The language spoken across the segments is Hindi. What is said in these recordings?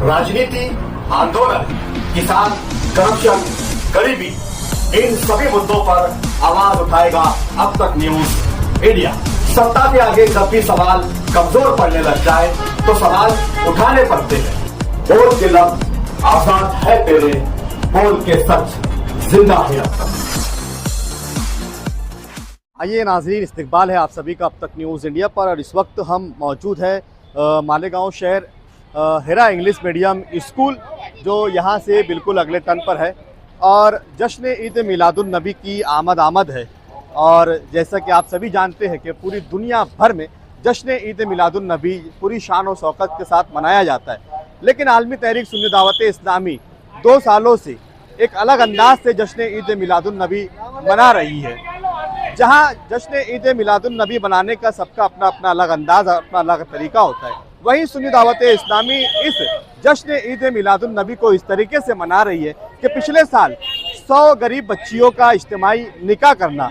राजनीति, आंदोलन, किसान, करप्शन, गरीबी, इन सभी मुद्दों पर आवाज उठाएगा अब तक न्यूज इंडिया। सत्ता के आगे जब भी सवाल कमजोर पड़ने लग जाए तो सवाल उठाने पड़ते हैं। बोल के लफ्ज आजाद है तेरे, बोल के सच जिंदा है अब तक। आइए नाज़रीन, इस्तकबाल है आप सभी का अब तक न्यूज़ इंडिया पर। और इस वक्त हम मौजूद है मालेगांव शहर हिरा इंग्लिश मीडियम स्कूल, जो यहाँ से बिल्कुल अगले टर्न पर है। और जश्न ईद मिलादुन नबी की आमद है। और जैसा कि आप सभी जानते हैं कि पूरी दुनिया भर में जश्न ईद मिलादुन नबी पूरी शान और शौकत के साथ मनाया जाता है। लेकिन आलमी तहरीक सुन्नी दावत इस्लामी 2 सालों से एक अलग अंदाज से जश्न ईद मिलादुन नबी मना रही है। जहाँ जश्न ईद मिलादुन नबी बनाने का सबका अपना अपना अलग अंदाज, अपना अलग तरीका होता है, वहीं सुन्नी दावत इस्लामी इस जश्न ईद मिलादुन नबी को इस तरीके से मना रही है कि पिछले साल 100 गरीब बच्चियों का इज्तिमाई निकाह करना,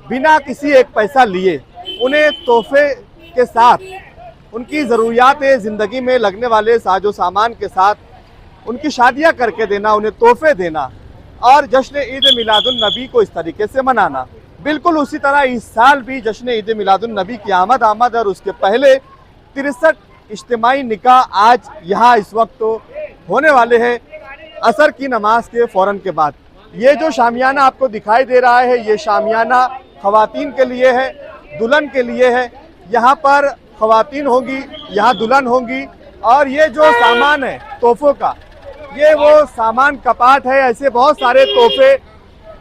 बिना किसी एक पैसा लिए उन्हें तोहफे के साथ, उनकी ज़रूरियात ज़िंदगी में लगने वाले साजो सामान के साथ उनकी शादियां करके देना, उन्हें तोहफे देना और जश्न ईद मिलादुन नबी को इस तरीके से मनाना। बिल्कुल उसी तरह इस साल भी जश्न ईद मिलादुन नबी की आमद और उसके पहले 63 इज्तिमाई निकाह आज यहाँ इस वक्त होने वाले हैं असर की नमाज के फ़ौरन के बाद। ये जो शामियाना आपको दिखाई दे रहा है, ये शामियाना ख़वातीन के लिए है, दुल्हन के लिए है। यहाँ पर ख़वातीन होंगी, यहाँ दुल्हन होंगी। और ये जो सामान है तोहफ़ों का, ये वो सामान कपाट है। ऐसे बहुत सारे तोहफे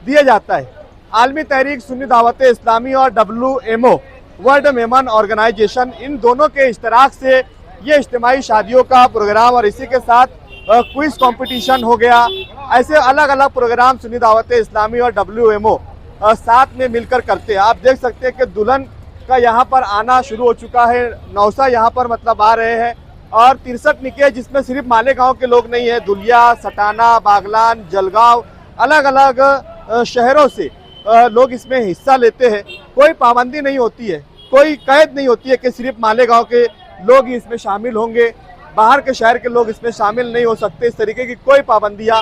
दिए जाता है। आलमी तहरीक सुन्नी दावत इस्लामी और WMO वर्ल्ड मेहमान ऑर्गेनाइजेशन, इन दोनों के इश्तराक से ये इज्तिमाई शादियों का प्रोग्राम और इसी के साथ क्विज़ कंपटीशन हो गया। ऐसे अलग अलग प्रोग्राम सुन्नी दावत इस्लामी और WMO साथ में मिलकर करते हैं। आप देख सकते हैं कि दुल्हन का यहाँ पर आना शुरू हो चुका है। नौसा यहाँ पर मतलब आ रहे हैं। और 63 निकाह, जिसमें सिर्फ मालेगांव के लोग नहीं है, दुलिया, सटाना, बागलान, जलगांव, अलग अलग शहरों से लोग इसमें हिस्सा लेते हैं। कोई पाबंदी नहीं होती है, कोई कैद नहीं होती है कि सिर्फ मालेगांव के लोग ही इसमें शामिल होंगे, बाहर के शहर के लोग इसमें शामिल नहीं हो सकते। इस तरीके की कोई पाबंदियां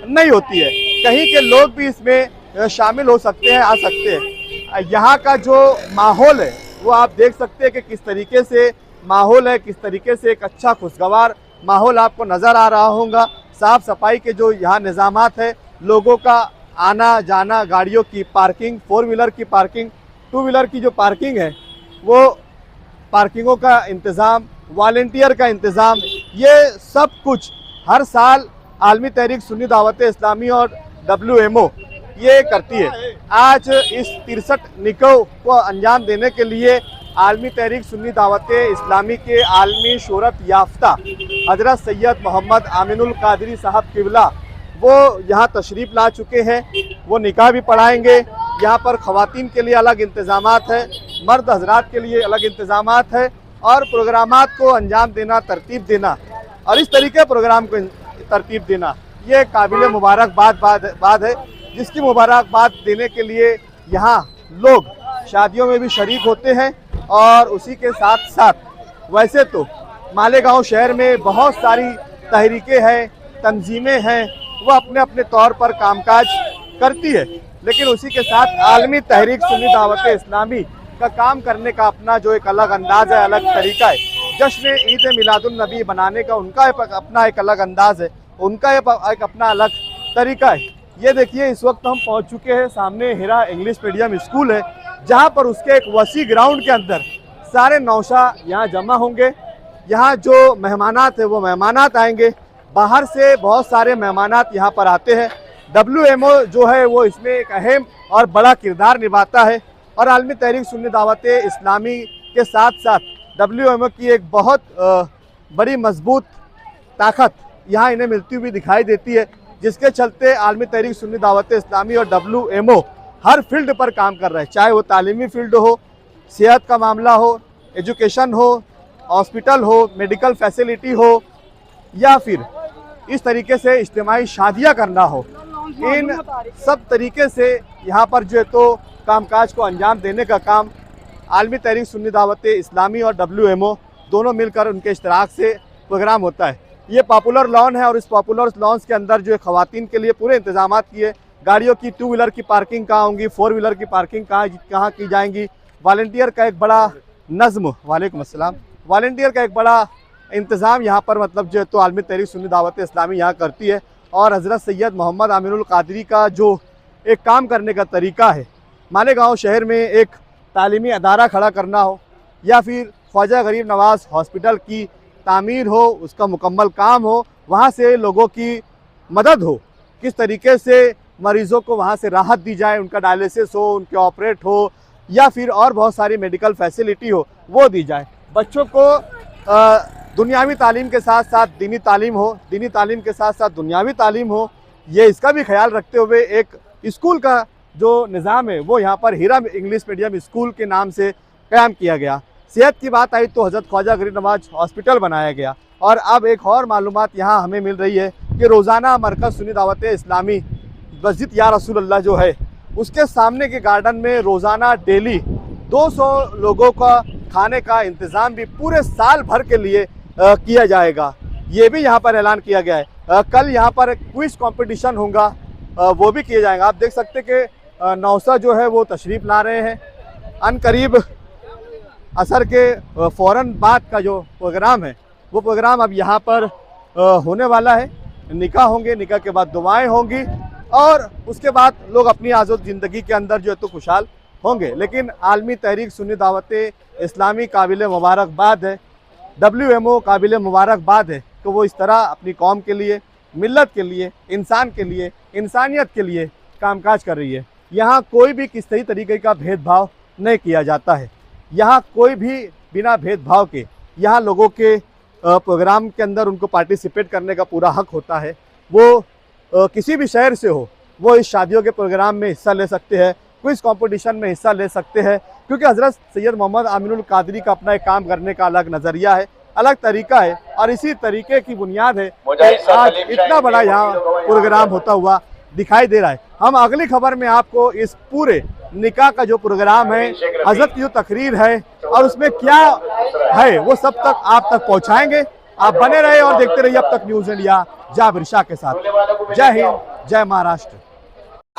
नहीं होती है। कहीं के लोग भी इसमें शामिल हो सकते हैं, आ सकते हैं। यहाँ का जो माहौल है वो आप देख सकते हैं कि किस तरीके से माहौल है, किस तरीके से एक अच्छा खुशगवार माहौल आपको नज़र आ रहा होगा। साफ़ सफाई के जो यहाँ निज़ामात है, लोगों का आना जाना, गाड़ियों की पार्किंग, 4 व्हीलर की पार्किंग, 2 व्हीलर की जो पार्किंग है वो पार्किंगों का इंतज़ाम, वॉलंटियर का इंतज़ाम, ये सब कुछ हर साल आलमी तहरीक सुन्नी दावत इस्लामी और WMO ये करती है। आज इस 63 निकाह को अंजाम देने के लिए आलमी तहरीक सुन्नी दावत इस्लामी के आलमी शोहरत याफ्ता हजरत सैयद मोहम्मद आमिनुल कादरी साहब किबला वो यहाँ तशरीफ़ ला चुके हैं। वो निकाह भी पढ़ाएंगे। यहाँ पर ख़वातीन के लिए अलग इंतज़ामात है, मर्द हजरात के लिए अलग इंतज़ामात है। और प्रोग्रामात को अंजाम देना, तरतीब देना और इस तरीके प्रोग्राम को तरतीब देना, ये काबिल मुबारकबाद है, जिसकी मुबारकबाद देने के लिए यहाँ लोग शादियों में भी शरीक होते हैं। और उसी के साथ साथ वैसे तो मालेगांव शहर में बहुत सारी तहरीकें हैं, तंजीमें हैं, वो अपने अपने तौर पर कामकाज करती है। लेकिन उसी के साथ आलमी तहरीक सुन्नी दावत इस्लामी का काम करने का अपना जो एक अलग अंदाज है, अलग तरीका है। जश्न ईद मिलादुन नबी बनाने का उनका अपना एक अलग अंदाज है, उनका एक अपना अलग तरीका है। ये देखिए, इस वक्त हम पहुंच चुके हैं, सामने हिरा इंग्लिश मीडियम स्कूल है, जहां पर उसके एक वसी ग्राउंड के अंदर सारे नौशा यहाँ जमा होंगे। यहाँ जो मेहमानात है वो मेहमानात आएंगे, बाहर से बहुत सारे मेहमानात यहाँ पर आते हैं। WMO जो है वो इसमें एक अहम और बड़ा किरदार निभाता है। और आलमी तहरीक सुन्नी दावत इस्लामी के साथ साथ WMO की एक बहुत बड़ी मजबूत ताकत यहाँ इन्हें मिलती हुई दिखाई देती है, जिसके चलते आलमी तहरीक सुन्नी दावत इस्लामी और WMO हर फील्ड पर काम कर रहे हैं। चाहे वो तालीमी फील्ड हो, सेहत का मामला हो, एजुकेशन हो, हॉस्पिटल हो, मेडिकल फैसिलिटी हो, या फिर इस तरीके से इज्तिमाई शादियाँ करना हो, इन सब तरीके से यहाँ पर जो है तो कामकाज को अंजाम देने का काम आलमी तहरीक सुन्नी दावत इस्लामी और WMO दोनों मिलकर उनके इश्तराक से प्रोग्राम होता है। ये पॉपुलर लॉन है और इस पॉपुलर लॉन्स के अंदर जो है खवातीन के लिए पूरे इंतजाम किए। गाड़ियों की 2 व्हीलर की पार्किंग कहाँ होंगी, 4 व्हीलर की पार्किंग कहाँ की जाएंगी। वॉलंटियर का एक बड़ा नज़्म, वालेकुम अस्सलाम, वॉलंटियर का एक बड़ा इंतज़ाम यहाँ पर मतलब जो है तो आलमी तहरीक सुन्नी दावत इस्लामी यहाँ करती है। और हज़रत सैयद मोहम्मद आमिनुल कादरी का जो एक काम करने का तरीका है, मालेगांव शहर में एक तालीमी अदारा खड़ा करना हो या फिर ख्वाजा गरीब नवाज़ हॉस्पिटल की तामीर हो, उसका मुकम्मल काम हो, वहाँ से लोगों की मदद हो, किस तरीके से मरीज़ों को वहाँ से राहत दी जाए, उनका डायलिसिस हो, उनके ऑपरेट हो या फिर और बहुत सारी मेडिकल फैसिलिटी हो वो दी जाए। बच्चों को दुनियावी तालीम के साथ साथ दीनी तालीम हो, दीनी तालीम के साथ साथ दुनियावी तालीम हो, ये इसका भी ख्याल रखते हुए एक स्कूल का जो निज़ाम है वो यहाँ पर हीरा इंग्लिश मीडियम स्कूल के नाम से क़याम किया गया। सेहत की बात आई तो हज़रत ख्वाजा गरीब नवाज हॉस्पिटल बनाया गया। और अब एक और मालूमात यहाँ हमें मिल रही है कि रोज़ाना मरकज़ सुन्नी दावत इस्लामी मस्जिद या रसूलुल्लाह जो है उसके सामने के गार्डन में रोज़ाना डेली 200 लोगों का खाने का इंतज़ाम भी पूरे साल भर के लिए किया जाएगा। ये भी यहाँ पर ऐलान किया गया है। कल यहाँ पर क्विज कंपटीशन होगा, वो भी किए जाएंगे। आप देख सकते कि नौसा जो है वो तशरीफ़ ला रहे हैं। अनकरीब असर के फ़ौरन बाद का जो प्रोग्राम है वो प्रोग्राम अब यहाँ पर होने वाला है। निकाह होंगे, निकाह के बाद दुआएं होंगी और उसके बाद लोग अपनी आज़ाद ज़िंदगी के अंदर जो है तो खुशहाल होंगे। लेकिन आलमी तहरीक सुन्नी दावत इस्लामी काबिल मुबारकबाद है, WMO काबिल मुबारकबाद है कि वो इस तरह अपनी कौम के लिए, मिल्लत के लिए, इंसान के लिए, इंसानियत के लिए कामकाज कर रही है। यहाँ कोई भी किसी तरीके का भेदभाव नहीं किया जाता है। यहाँ कोई भी बिना भेदभाव के यहाँ लोगों के प्रोग्राम के अंदर उनको पार्टिसिपेट करने का पूरा हक होता है। वो किसी भी शहर से हो, वो इस शादियों के प्रोग्राम में हिस्सा ले सकते हैं, क्विज कंपटीशन में हिस्सा ले सकते हैं, क्योंकि हज़रत सैयद मोहम्मद आमिनुल कादरी का अपना एक काम करने का अलग नज़रिया है, अलग तरीका है और इसी तरीके की बुनियाद है कि आज इतना बड़ा यहाँ प्रोग्राम होता हुआ दिखाई दे रहा है। हम अगली खबर में आपको इस पूरे निकाह का जो प्रोग्राम है, हज़रत की जो तकरीर है और उसमें क्या है वो सब तक आप तक पहुँचाएंगे। आप बने रहे और देखते रहिए अब तक न्यूज़ इंडिया जाबिर शाह के साथ। जय हिंद, जय महाराष्ट्र।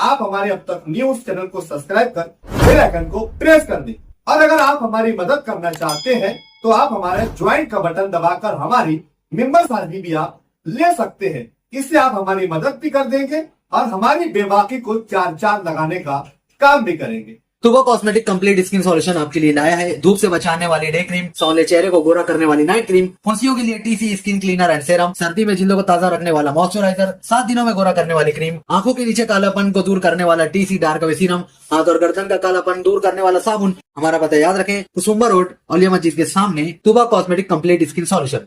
आप हमारे अब तक न्यूज चैनल को सब्सक्राइब कर बेल आइकन को प्रेस कर दें और अगर आप हमारी मदद करना चाहते हैं तो आप हमारे ज्वाइन का बटन दबाकर हमारी मेंबर्स आदमी भी आप ले सकते हैं। इससे आप हमारी मदद भी कर देंगे और हमारी बेबाकी को चार चांद लगाने का काम भी करेंगे। तुबा कॉस्मेटिक कंप्लीट स्किन सॉल्यूशन आपके लिए लाया है। धूप से बचाने वाली डे क्रीम, सौंले चेहरे को गोरा करने वाली नाइट क्रीम, फुंसियों के लिए TC skin cleaner and serum, सर्दी में जिल्दों को ताजा रखने वाला मॉइस्चराइजर, 7 दिनों में गोरा करने वाली क्रीम, आंखों के नीचे कालापन को दूर करने वाला टीसी डार्क वे सीरम, हाथ और गर्दन का कालापन दूर करने वाला साबुन। हमारा पता याद रखें, कुसुम्बा रोड, औलिया मस्जिद के सामने, तुबा कॉस्मेटिक कंप्लीट स्किन सॉल्यूशन।